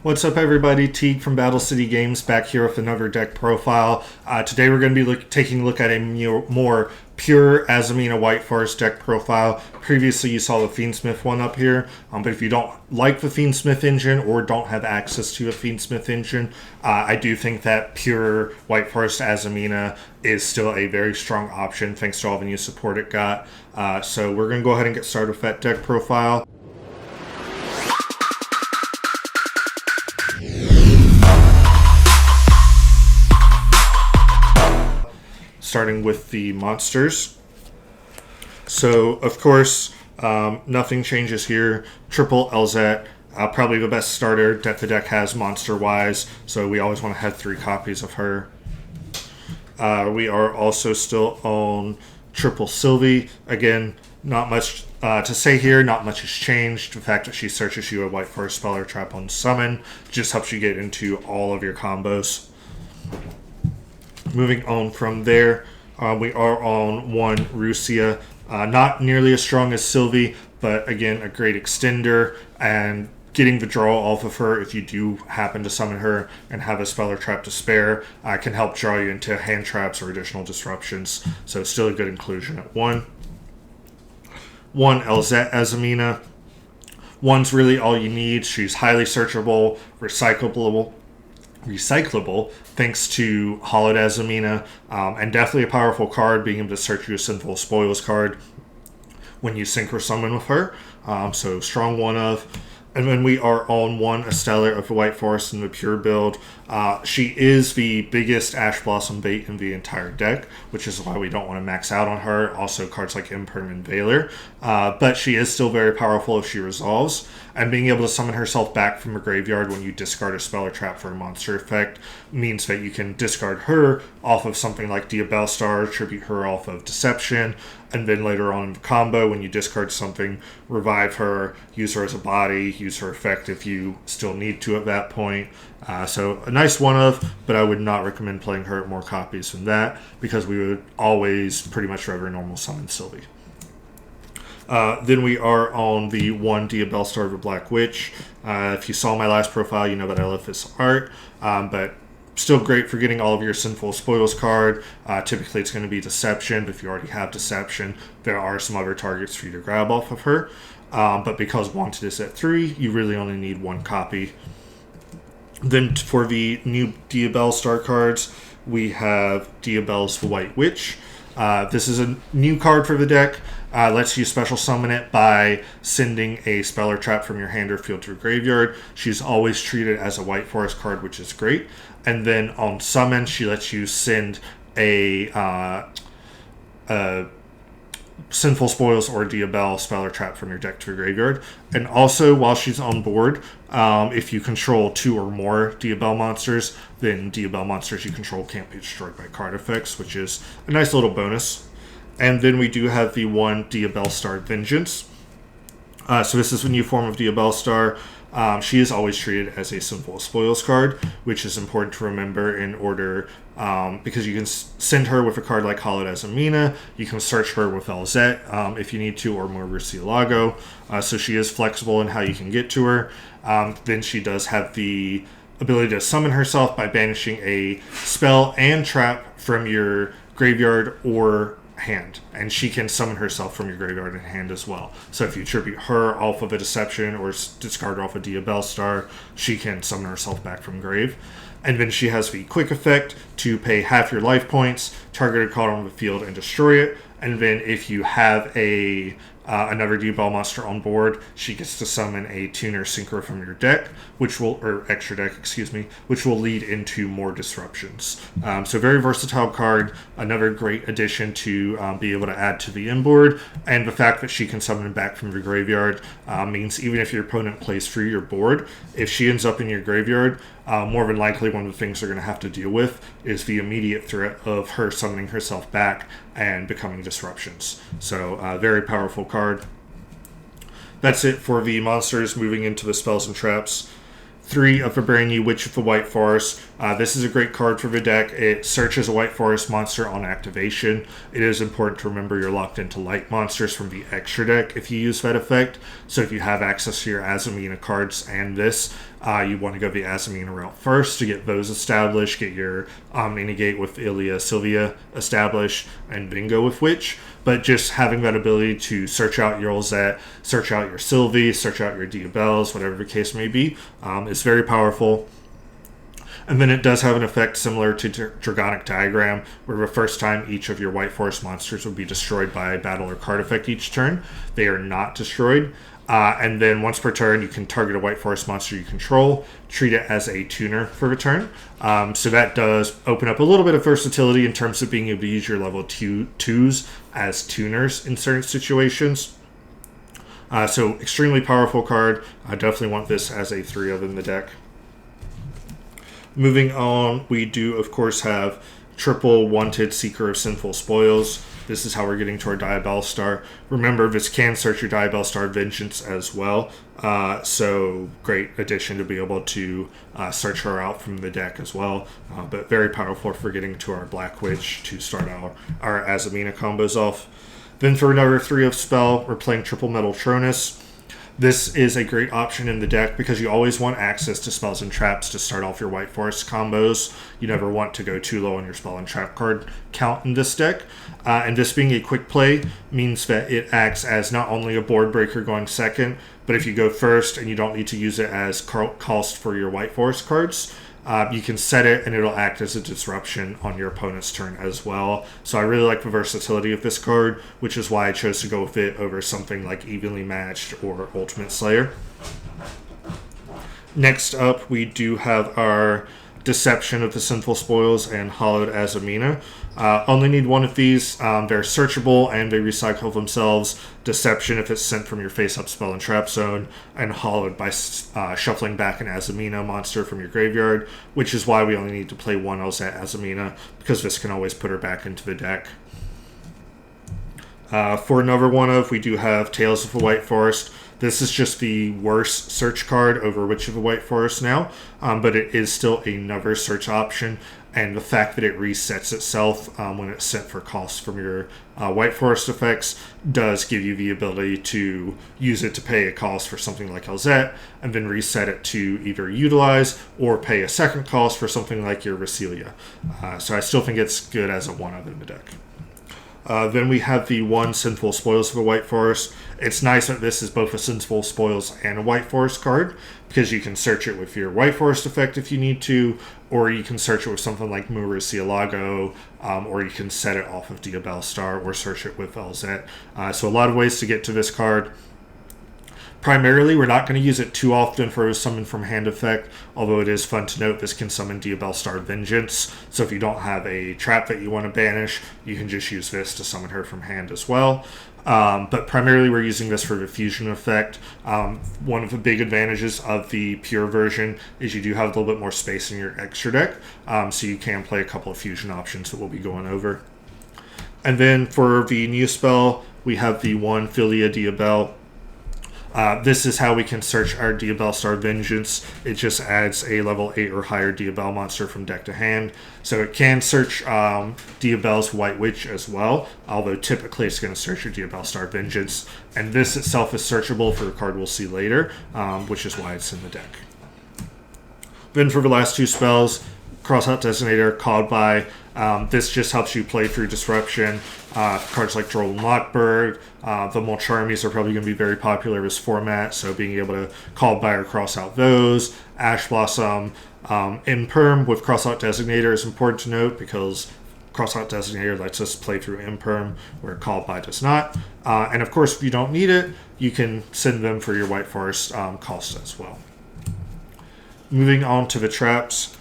What's up, everybody? Teague from Battle City Games back here with another deck profile. Today we're going to be taking a look at a more pure Azamina White Forest deck profile. Previously you saw the Fiendsmith one up here, but if you don't like the Fiendsmith engine or don't have access to a Fiendsmith engine, I do think that pure White Forest Azamina is still a very strong option thanks to all the new support it got. So we're going to go ahead and get started with that deck profile. Starting with the monsters. So, of course, nothing changes here. Triple Elzette, probably the best starter that the deck has monster-wise, so we always want to have 3 copies of her. We are also still on Triple Sylvie. Again, not much to say here, not much has changed. The fact that she searches you a White Forest spell or trap on summon just helps you get into all of your combos. Moving on from there, we are on one Rusia. Not nearly as strong as Sylvie, but again, a great extender, and getting the draw off of her if you do happen to summon her and have a spell or trap to spare can help draw you into hand traps or additional disruptions. So still a good inclusion at 1. One Elzette Azamina. 1's really all you need. She's highly searchable, recyclable thanks to Hollowed Azamina, and definitely a powerful card, being able to search you a Sinful Spoils card when you sync or summon with her. So strong one of. And then we are on one Stellar of the White Forest in the pure build. She is the biggest Ash Blossom bait in the entire deck, which is why we don't want to max out on her. Also cards like Impermanent Veiler. But she is still very powerful if she resolves. And being able to summon herself back from her graveyard when you discard a spell or trap for a monster effect means that you can discard her off of something like Diabellstar, tribute her off of Deception, and then later on in the combo, when you discard something, revive her, use her as a body, use her effect if you still need to at that point. So a nice one of, but I would not recommend playing her at more copies than that, because we would always pretty much rather normal summon Sylvie. Then we are on the one Diabellstar of the Black Witch. If you saw my last profile, you know that I love this art, but still great for getting all of your Sinful Spoils card. Typically it's going to be Deception, but if you already have Deception, there are some other targets for you to grab off of her. But because Wanted is at 3, you really only need 1 copy. Then for the new Diabellstar cards, we have Diabell's the White Witch. This is a new card for the deck. Lets you special summon it by sending a spell or trap from your hand or field to your graveyard. She's always treated as a White Forest card, which is great. And then on summon, she lets you send a Sinful Spoils or Diabell spell or trap from your deck to your graveyard. And also, while she's on board, if you control 2 or more Diabell monsters, then Diabell monsters you control can't be destroyed by card effects, which is a nice little bonus. And then we do have the one Diabellstar Vengeance. So this is a new form of Diabellstar. She is always treated as a Sinful Spoils card, which is important to remember in order, because you can send her with a card like Hollowed Azamina. You can search her with Elzette if you need to, or more Murcielago. So she is flexible in how you can get to her. Then she does have the ability to summon herself by banishing a spell and trap from your graveyard or hand, and she can summon herself from your graveyard and hand as well. So if you tribute her off of a Deception or discard off a Diabellstar, she can summon herself back from grave. And then she has the quick effect to pay half your life points, target a card on the field, and destroy it. And then if you have another Diabell monster on board, she gets to summon a Tuner Synchro from your deck, or extra deck, which will lead into more disruptions. So very versatile card, another great addition to be able to add to the inboard, and the fact that she can summon back from your graveyard means even if your opponent plays through your board, if she ends up in your graveyard, more than likely one of the things they're going to have to deal with is the immediate threat of her summoning herself back and becoming disruptions. So very powerful card. That's it for the monsters. Moving into the spells and traps. 3 of the brand new Witch of the White Forest. This is a great card for the deck. It searches a White Forest monster on activation. It is important to remember you're locked into light monsters from the extra deck if you use that effect. So if you have access to your Azamina cards and this, you want to go the Azamina route first to get those established, get your Omni-Negate with Ilia Sylvia established, and then go with Witch. But just having that ability to search out your Olzette, search out your Sylvie, search out your Diabelles, whatever the case may be, is very powerful. And then it does have an effect similar to Dragonic Diagram, where the first time each of your White Forest monsters will be destroyed by a battle or card effect each turn. They are not destroyed. And then once per turn, you can target a White Forest monster you control, treat it as a tuner for the turn. So that does open up a little bit of versatility in terms of being able to use your level 2s as tuners in certain situations. So extremely powerful card. I definitely want this as a 3 of in the deck. Moving on, we do, of course, have triple wanted Seeker of Sinful Spoils. This is how we're getting to our Diabellstar. Remember, this can search your Diabellstar Vengeance as well. So great addition to be able to search her out from the deck as well. But very powerful for getting to our Black Witch to start our Azamina combos off. Then for another 3 of spell, we're playing Triple Metal Tronus. This is a great option in the deck because you always want access to spells and traps to start off your White Forest combos. You never want to go too low on your spell and trap card count in this deck. And this being a quick play means that it acts as not only a board breaker going second, but if you go first and you don't need to use it as cost for your White Forest cards, you can set it and it'll act as a disruption on your opponent's turn as well. So I really like the versatility of this card, which is why I chose to go with it over something like Evenly Matched or Ultimate Slayer. Next up, we do have our Deception of the Sinful Spoils and Hollowed Azamina. Only need 1 of these. They're searchable and they recycle themselves. Deception if it's sent from your face-up spell and trap zone, and Hollowed by shuffling back an Azamina monster from your graveyard, which is why we only need to play 1 Olzette Azamina, because this can always put her back into the deck. For another one of, we do have Tales of the White Forest. This is just the worst search card over Witch of the White Forest now, but it is still another search option, and the fact that it resets itself when it's sent for cost from your White Forest effects does give you the ability to use it to pay a cost for something like Olzette, and then reset it to either utilize or pay a second cost for something like your Rasilia. So I still think it's good as a 1-of in the deck. Then we have the 1 Sinful Spoils of the White Forest. It's nice that this is both a Sinful Spoils and a White Forest card, because you can search it with your White Forest effect if you need to, or you can search it with something like Murcielago, or you can set it off of Diabellstar, or search it with Olzette. So a lot of ways to get to this card. Primarily, we're not going to use it too often for a summon from hand effect, although it is fun to note this can summon Diabellstar Vengeance, so if you don't have a trap that you want to banish, you can just use this to summon her from hand as well. But primarily we're using this for the fusion effect. One of the big advantages of the pure version is you do have a little bit more space in your extra deck, so you can play a couple of fusion options that we'll be going over. And then for the new spell, we have the 1 Philia Diabelle. This is how we can search our Diabellstar Vengeance. It just adds a level 8 or higher Diabelle monster from deck to hand. So it can search Diabelle's White Witch as well, although typically it's going to search your Diabellstar Vengeance. And this itself is searchable for a card we'll see later, which is why it's in the deck. Then for the last 2 spells, Crossout Designator, Called By. This just helps you play through Disruption. Cards like Droll and Lockbird, the Mulcharmies are probably going to be very popular in this format, so being able to Call By or cross out those. Ash Blossom, Imperm with Crossout Designator is important to note because Crossout Designator lets us play through Imperm, where Call By does not. And of course, if you don't need it, you can send them for your White Forest cost as well. Moving on to the traps,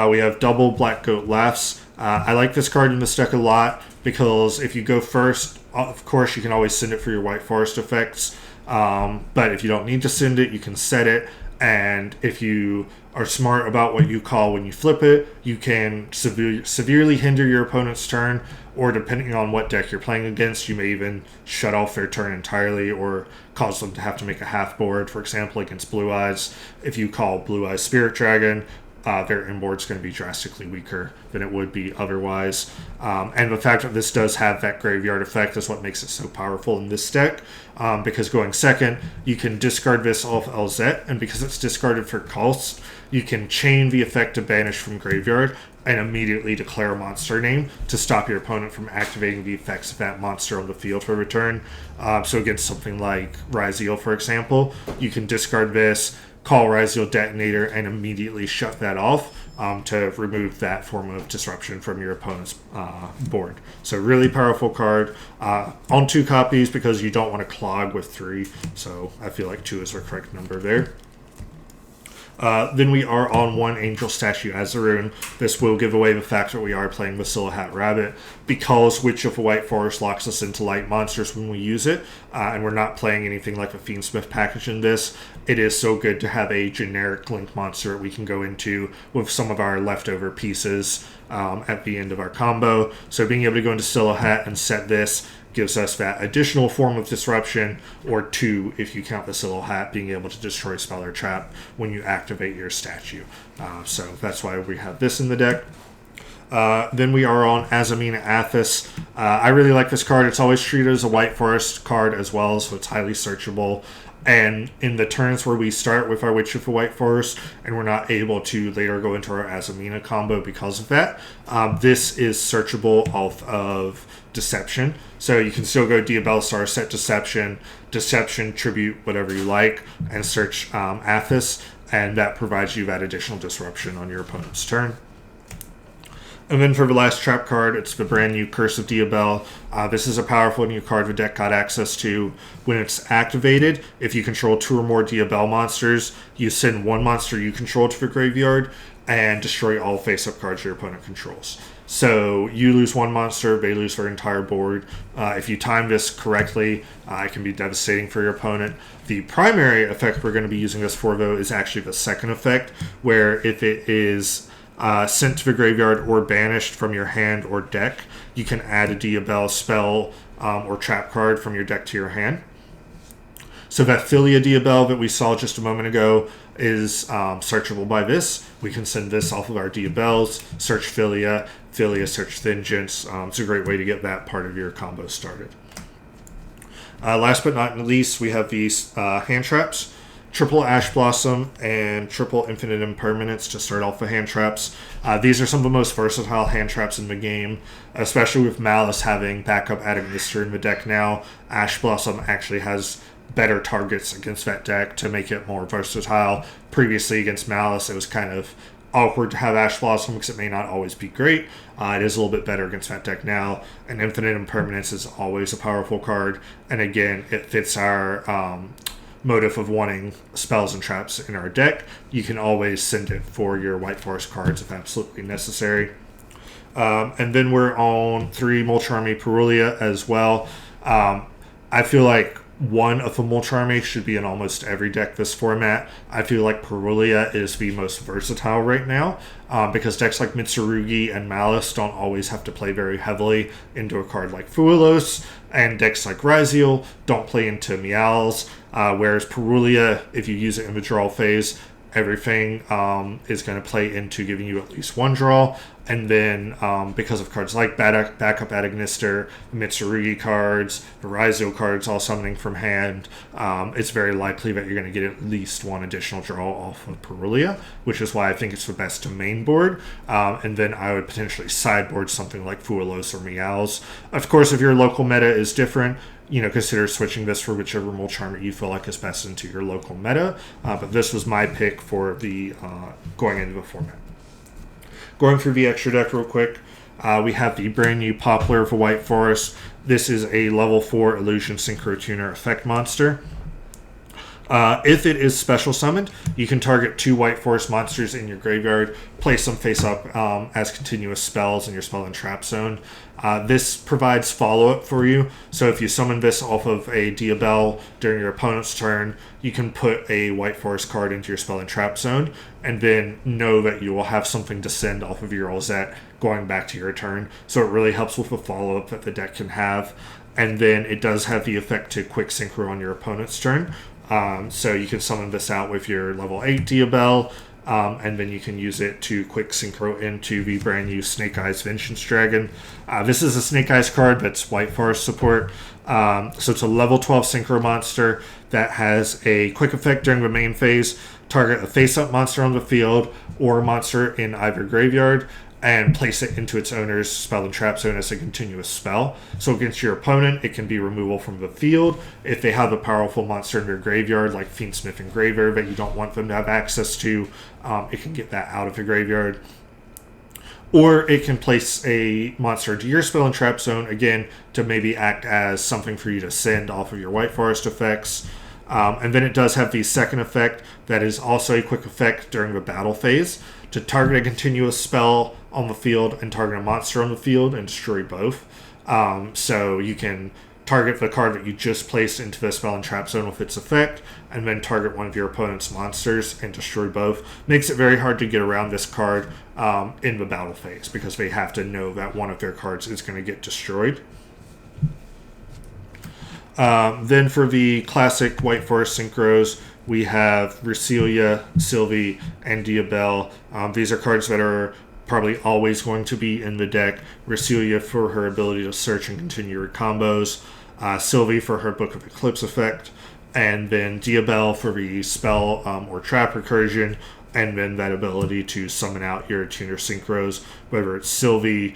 we have double Black Goat Laughs. I like this card in this deck a lot because if you go first, of course you can always send it for your White Forest effects, but if you don't need to send it, you can set it, and if you are smart about what you call when you flip it, you can severely hinder your opponent's turn, or depending on what deck you're playing against, you may even shut off their turn entirely or cause them to have to make a half board, for example, against Blue Eyes. If you call Blue Eyes Spirit Dragon, their inboard's going to be drastically weaker than it would be otherwise. And the fact that this does have that graveyard effect is what makes it so powerful in this deck. Because going second, you can discard this off LZ, and because it's discarded for cost, you can chain the effect to banish from graveyard and immediately declare a monster name to stop your opponent from activating the effects of that monster on the field for return. So against something like Ryzeal, for example, you can discard this, call Ryzeal Detonator, and immediately shut that off to remove that form of disruption from your opponent's board. So really powerful card on 2 copies because you don't want to clog with 3. So I feel like 2 is the correct number there. Then we are on 1 Angel Statue Azaroon. This will give away the fact that we are playing with Hat Rabbit because Witch of the White Forest locks us into light monsters when we use it, and we're not playing anything like a Fiendsmith package in this. It is so good to have a generic link monster that we can go into with some of our leftover pieces at the end of our combo. So being able to go into Hat and set this gives us that additional form of disruption, or 2 if you count the Hat being able to destroy spell or trap when you activate your statue. So that's why we have this in the deck. Then we are on Azamina Athos. I really like this card. It's always treated as a White Forest card as well, so it's highly searchable. And in the turns where we start with our Witch of the White Forest and we're not able to later go into our Azamina combo because of that, this is searchable off of Deception. So you can still go Diabell Star, set Deception, Tribute, whatever you like, and search Athos, and that provides you that additional disruption on your opponent's turn. And then for the last trap card, it's the brand new Curse of Diabell. This is a powerful new card the deck got access to. When it's activated, if you control 2 or more Diabell monsters, you send 1 monster you control to the graveyard and destroy all face-up cards your opponent controls. So you lose 1 monster, they lose their entire board. If you time this correctly, it can be devastating for your opponent. The primary effect we're going to be using this for, though, is actually the second effect, where if it is sent to the graveyard or banished from your hand or deck, you can add a Diabell spell or trap card from your deck to your hand. So that Philia Diabell that we saw just a moment ago is searchable by this. We can send this off of our Diabells, search Philia, search Vengeance. It's a great way to get that part of your combo started. Last but not least, we have these hand traps. Triple Ash Blossom and triple Infinite Impermanence to start off the hand traps. These are some of the most versatile hand traps in the game, especially with Malice having backup Adagnister in the deck now. Ash Blossom actually has better targets against that deck to make it more versatile. Previously against Malice, it was kind of awkward to have Ash Blossom because it may not always be great. It is a little bit better against that deck now, and Infinite Impermanence is always a powerful card, and again, it fits our motive of wanting spells and traps in our deck. You can always send it for your White Forest cards if absolutely necessary. And then we're on 3 Molcharmy Perulia as well. I feel like one of the Molcharmy should be in almost every deck this format. I feel like Perulia is the most versatile right now because decks like Mitsurugi and Malice don't always have to play very heavily into a card like Fuelos, and decks like Ryzeal don't play into Meows, whereas Perulia, if you use it in the draw phase, everything is going to play into giving you at least 1 draw. And then because of cards like Backup Adagnister, Mitsurugi cards, the Ryzeal cards all summoning from hand, it's very likely that you're going to get at least 1 additional draw off of Perulia, which is why I think it's the best to main board. And then I would potentially sideboard something like Fuelos or Meows. Of course, if your local meta is different, consider switching this for whichever Molcharmy you feel like is best into your local meta. But this was my pick for the going into the format. Going through the extra deck real quick, we have the brand new Poplar for White Forest. This is a level 4 Illusion Synchro Tuner effect monster. If it is special summoned, you can target 2 White Forest monsters in your graveyard, place them face up as continuous spells in your spell and trap zone. This provides follow-up for you, so if you summon this off of a Diabell during your opponent's turn, you can put a White Forest card into your spell and trap zone, and then know that you will have something to send off of your Rosette going back to your turn, so it really helps with the follow-up that the deck can have. And then it does have the effect to quick synchro on your opponent's turn. So you can summon this out with your level 8 Diabell, and then you can use it to quick synchro into the brand new Snake Eyes Vengeance Dragon. This is a Snake Eyes card that's White Forest support. So it's a level 12 synchro monster that has a quick effect during the main phase. Target a face-up monster on the field or a monster in either graveyard and place it into its owner's spell and trap zone as a continuous spell. So against your opponent, it can be removal from the field. If they have a powerful monster in their graveyard, like Fiendsmith Engraver, that you don't want them to have access to, it can get that out of the graveyard. Or it can place a monster into your spell and trap zone, again, to maybe act as something for you to send off of your White Forest effects. And then it does have the second effect that is also a quick effect during the battle phase to target a continuous spell on the field and target a monster on the field and destroy both. So you can target the card that you just placed into the spell and trap zone with its effect, and then target one of your opponent's monsters and destroy both. Makes it very hard to get around this card in the battle phase because they have to know that one of their cards is going to get destroyed. Then for the classic White Forest synchros, we have Reselia, Sylvie, and Diabelle. These are cards that are probably always going to be in the deck. Reselia for her ability to search and continue her combos. Sylvie for her Book of Eclipse effect. And then Diabelle for the spell or trap recursion. And then that ability to summon out your tuner synchros, whether it's Sylvie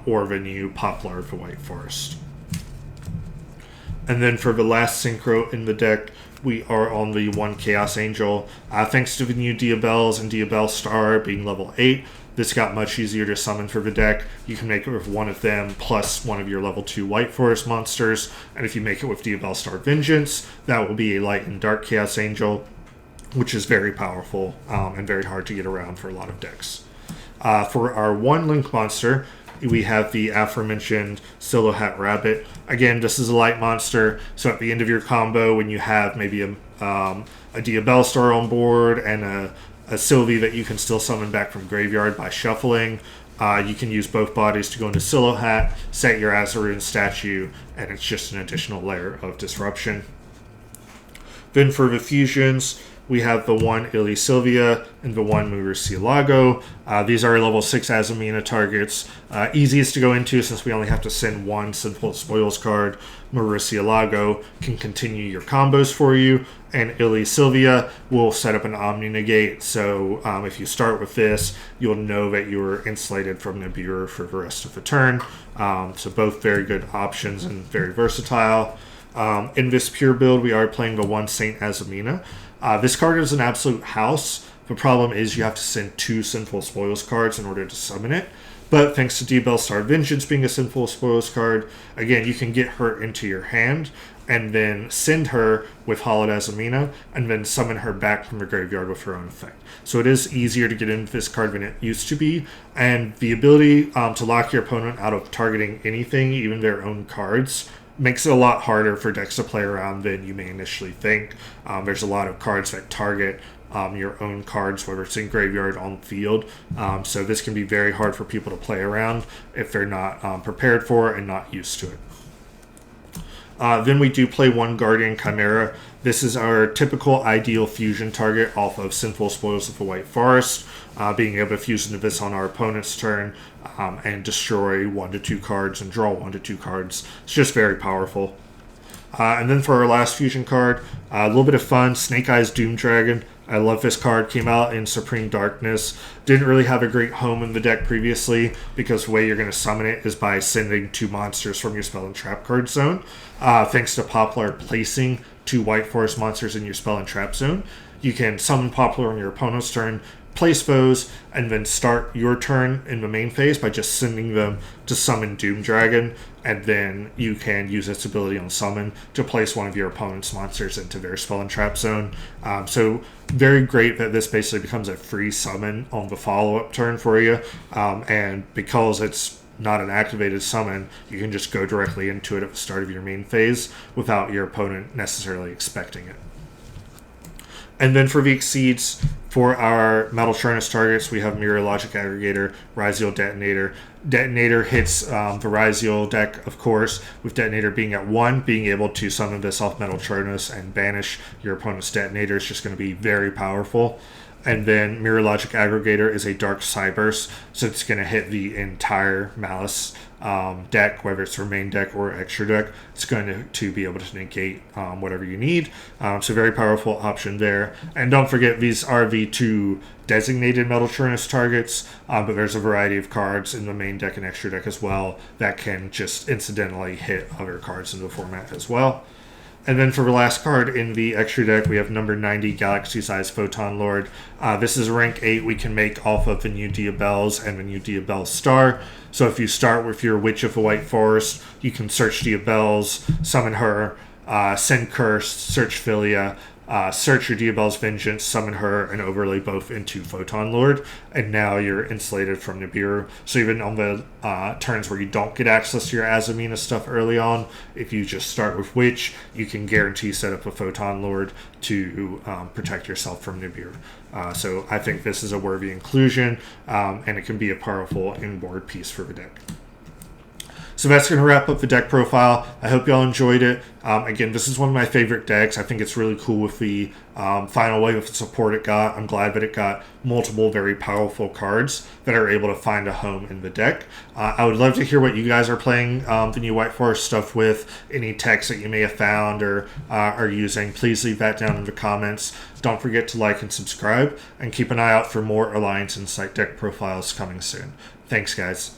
or the new Poplar of the White Forest. And then for the last synchro in the deck, we are on the one Chaos Angel. Thanks to the new Diabelles and Diabelle Star being level 8, this got much easier to summon for the deck. You can make it with one of them plus one of your level 2 White Forest monsters. And if you make it with Diabelle Star Vengeance, that will be a Light and Dark Chaos Angel, which is very powerful and very hard to get around for a lot of decks. For our one Link monster, we have the aforementioned Silo Hat Rabbit. Again, this is a light monster, so at the end of your combo, when you have maybe a Diabelle Star on board and a Sylvie that you can still summon back from graveyard by shuffling, you can use both bodies to go into Silo Hat, set your Azaroon statue, and it's just an additional layer of disruption. Then for the fusions, we have the one Ili Sylvia and the one Murcielago. These are level 6 Azamina targets. Easiest to go into since we only have to send one Sinful Spoils card. Murcielago can continue your combos for you, and Ili Sylvia will set up an Omni Negate. So if you start with this, you'll know that you're insulated from Nibiru for the rest of the turn. So both very good options and very versatile. In this pure build, we are playing the one Saint Azamina. This card is an absolute house. The problem is you have to send 2 Sinful Spoils cards in order to summon it. But thanks to Diabelle Star Vengeance being a Sinful Spoils card, again, you can get her into your hand and then send her with Hollowed Azamina and then summon her back from the graveyard with her own effect. So it is easier to get into this card than it used to be. And the ability to lock your opponent out of targeting anything, even their own cards, makes it a lot harder for decks to play around than you may initially think. There's a lot of cards that target your own cards, whether it's in graveyard, on field. So this can be very hard for people to play around if they're not prepared for it and not used to it. Then we do play one Guardian Chimera. This is our typical ideal fusion target off of Sinful Spoils of the White Forest, being able to fuse into this on our opponent's turn and destroy 1 to 2 cards and draw 1 to 2 cards. It's just very powerful. And then for our last fusion card, a little bit of fun, Snake Eyes Doom Dragon. I love this card. Came out in Supreme Darkness. Didn't really have a great home in the deck previously because the way you're going to summon it is by sending 2 monsters from your spell and trap card zone. Thanks to Poplar placing 2 White Forest monsters in your spell and trap zone, you can summon Poplar on your opponent's turn, place foes, and then start your turn in the main phase by just sending them to summon Doom Dragon, and then you can use its ability on summon to place one of your opponent's monsters into their spell and trap zone. So very great that this basically becomes a free summon on the follow-up turn for you, and because it's not an activated summon, you can just go directly into it at the start of your main phase without your opponent necessarily expecting it. And then for the Exceeds, for our Metal Furnace targets, we have Mirror Logic Aggregator, Ryziel Detonator. Detonator hits the Ryziel deck, of course, with Detonator being at 1, being able to summon this off Metal Furnace and banish your opponent's Detonator is just going to be very powerful. And then Mirror Logic Aggregator is a Dark Cyburst, so it's going to hit the entire Malice deck, whether it's their main deck or extra deck. It's going to be able to negate whatever you need. So very powerful option there. And don't forget, these are the two designated Metal Turnus targets, but there's a variety of cards in the main deck and extra deck as well that can just incidentally hit other cards in the format as well. And then for the last card in the extra deck, we have number 90, Galaxy Size Photon Lord. This is rank 8 we can make off of the new Diabells and the new Diabell Star. So if you start with your Witch of the White Forest, you can search Diabells, summon her, send Curse, search Philia, search your Diabell's Vengeance, summon her, and overlay both into Photon Lord, and now you're insulated from Nibiru. So even on the turns where you don't get access to your Azamina stuff early on, if you just start with Witch, you can guarantee set up a Photon Lord to protect yourself from Nibiru. So I think this is a worthy inclusion, and it can be a powerful inboard piece for the deck. So that's going to wrap up the deck profile. I hope y'all enjoyed it. Again, this is one of my favorite decks. I think it's really cool with the final wave of support it got. I'm glad that it got multiple very powerful cards that are able to find a home in the deck. I would love to hear what you guys are playing the new White Forest stuff with. Any techs that you may have found or are using, please leave that down in the comments. Don't forget to like and subscribe, and keep an eye out for more Alliance Insight deck profiles coming soon. Thanks, guys.